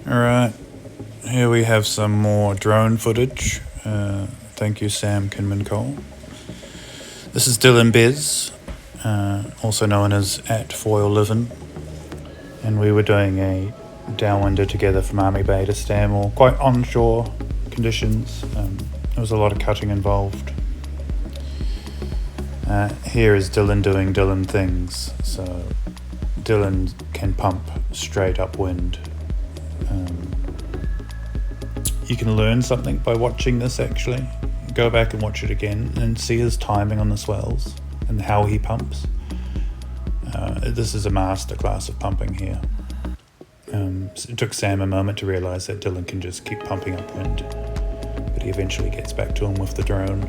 Alright, here we have some more drone footage. Thank you, Sam Kinman Cole. This is Dylon Bez, also known as @FoilLivin', and we were doing a downwinder together from Army Bay to Stanmore, quite onshore conditions. There was a lot of cutting involved. Here is Dylon doing Dylon things. So Dylon can pump straight upwind. You can learn something by watching this actually. Go back and watch it again and see his timing on the swells and how he pumps. This is a masterclass of pumping here. It took Sam a moment to realise that Dylon can just keep pumping upwind, but he eventually gets back to him with the drone.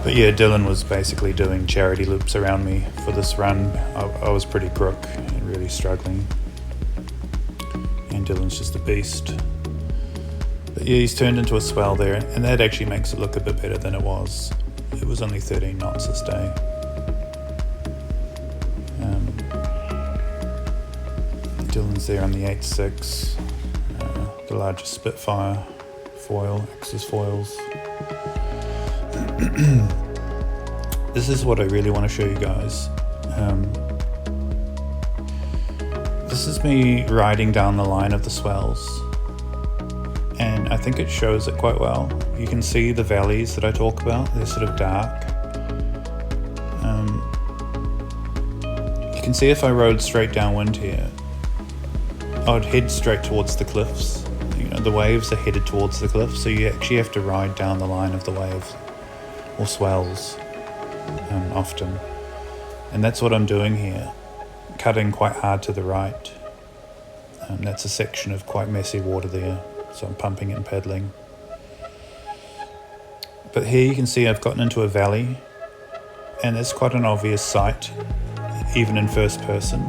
But yeah, Dylon was basically doing charity loops around me for this run. I was pretty crook and really struggling, and Dylon's just a beast. But yeah, he's turned into a swell there, and that actually makes it look a bit better than it was. It was only 13 knots this day. Dylon's there on the 8.6, the largest Spitfire foil, Axis foils. This is what I really want to show you guys. This is me riding down the line of the swells, and I think it shows it quite well. You can see the valleys that I talk about, they're sort of dark. You can see if I rode straight downwind here, I'd head straight towards the cliffs. You know, the waves are headed towards the cliffs, so you actually have to ride down the line of the waves or swells often. And that's what I'm doing here, cutting quite hard to the right. That's a section of quite messy water there, so I'm pumping and paddling. But here you can see I've gotten into a valley, and it's quite an obvious sight, even in first person.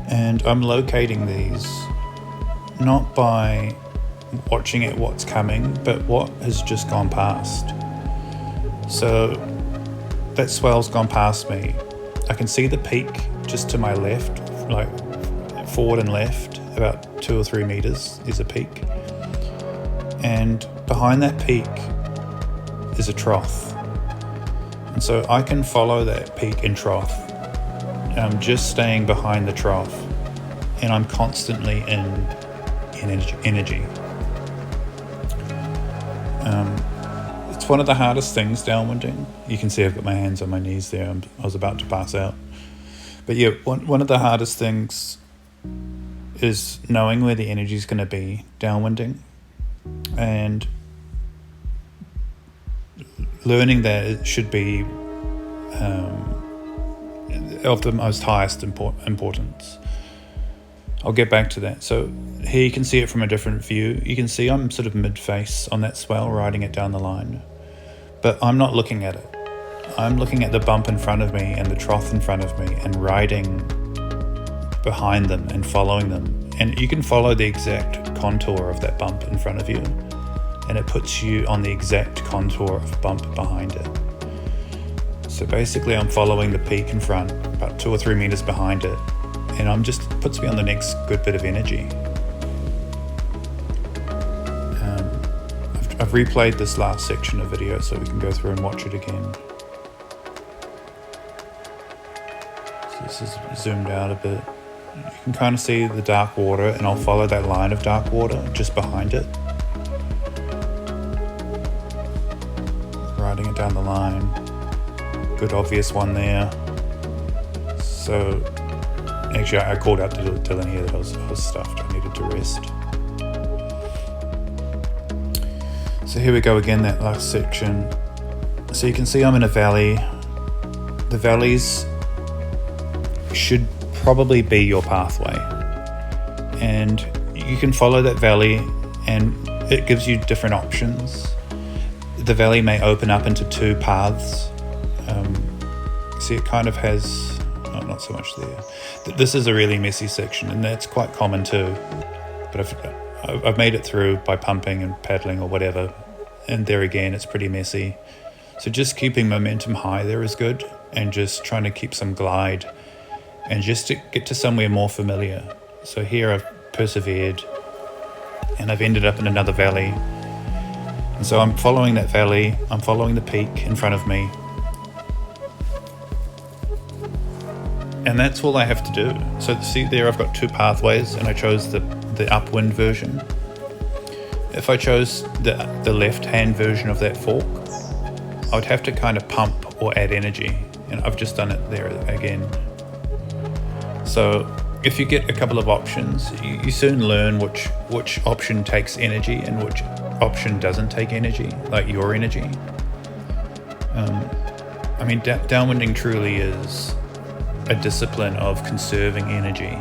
And I'm locating these not by watching at what's coming, but what has just gone past. So that swell's gone past me. I can see the peak just to my left, like forward and left, about 2 or 3 meters is a peak. And behind that peak is a trough. And so I can follow that peak and trough. I'm just staying behind the trough, and I'm constantly in energy. It's one of the hardest things downwinding. You can see I've got my hands on my knees there. I was about to pass out. But yeah, one of the hardest things is knowing where the energy is going to be downwinding, and learning that it should be of the most highest importance. I'll get back to that. So here you can see it from a different view. You can see I'm sort of mid-face on that swell, riding it down the line, but I'm not looking at it. I'm looking at the bump in front of me and the trough in front of me, and riding behind them and following them. And you can follow the exact contour of that bump in front of you, and it puts you on the exact contour of a bump behind it. So basically I'm following the peak in front, about 2 or 3 meters behind it, and puts me on the next good bit of energy. I've replayed this last section of video so we can go through and watch it again. So this is zoomed out a bit. You can kind of see the dark water, and I'll follow that line of dark water just behind it, riding it down the line. Good obvious one there. So actually I called out to Dylon here that I was stuffed. I needed to rest. So here we go again, that last section. So you can see I'm in a valley. The valleys should probably be your pathway, and you can follow that valley, and it gives you different options. The valley may open up into 2 paths. See, it kind of has, not so much there. This is a really messy section, and that's quite common too. But I've made it through by pumping and paddling or whatever, and there again, it's pretty messy. So just keeping momentum high there is good, and just trying to keep some glide, and just to get to somewhere more familiar. So here I've persevered, and I've ended up in another valley. And so I'm following that valley, I'm following the peak in front of me. And that's all I have to do. So see there, I've got two pathways, and I chose the upwind version. If I chose the left-hand version of that fork, I would have to kind of pump or add energy. And I've just done it there again. So if you get a couple of options, you soon learn which option takes energy and which option doesn't take energy, like your energy. I mean, downwinding truly is a discipline of conserving energy,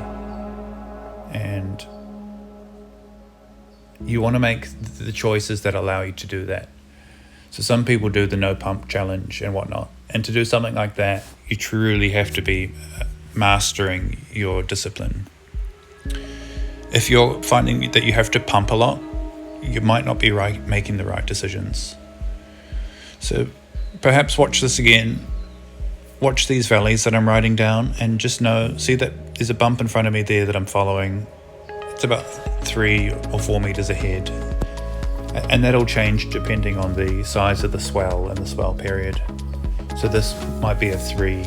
and you want to make the choices that allow you to do that. So some people do the no pump challenge and whatnot, and to do something like that, you truly have to be mastering your discipline. If you're finding that you have to pump a lot, you might not be making the right decisions. So perhaps watch this again, watch these valleys that I'm riding down, and just see that there's a bump in front of me there that I'm following. It's about 3 or 4 meters ahead, and that'll change depending on the size of the swell and the swell period. So this might be a 3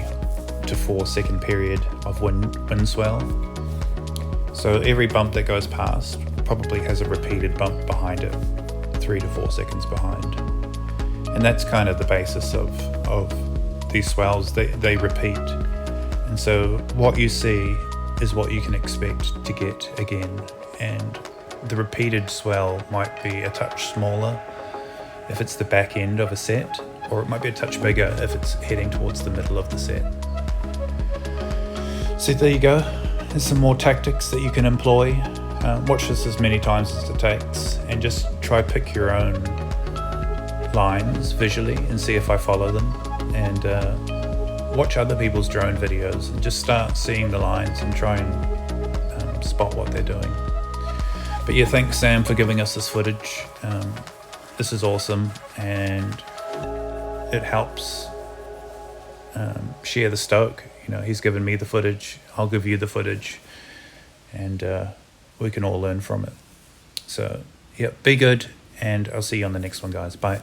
to 4 second period of wind swell. So every bump that goes past probably has a repeated bump behind it, 3 to 4 seconds behind. And that's kind of the basis of these swells. They repeat. And so what you see is what you can expect to get again. And the repeated swell might be a touch smaller if it's the back end of a set, or it might be a touch bigger if it's heading towards the middle of the set. So there you go. There's some more tactics that you can employ. Watch this as many times as it takes, and just try pick your own lines visually and see if I follow them. And watch other people's drone videos and just start seeing the lines and try and spot what they're doing. But yeah, thanks Sam for giving us this footage. This is awesome, and it helps share the stoke. You know, he's given me the footage, I'll give you the footage, and we can all learn from it. So yeah, be good, and I'll see you on the next one, guys. Bye.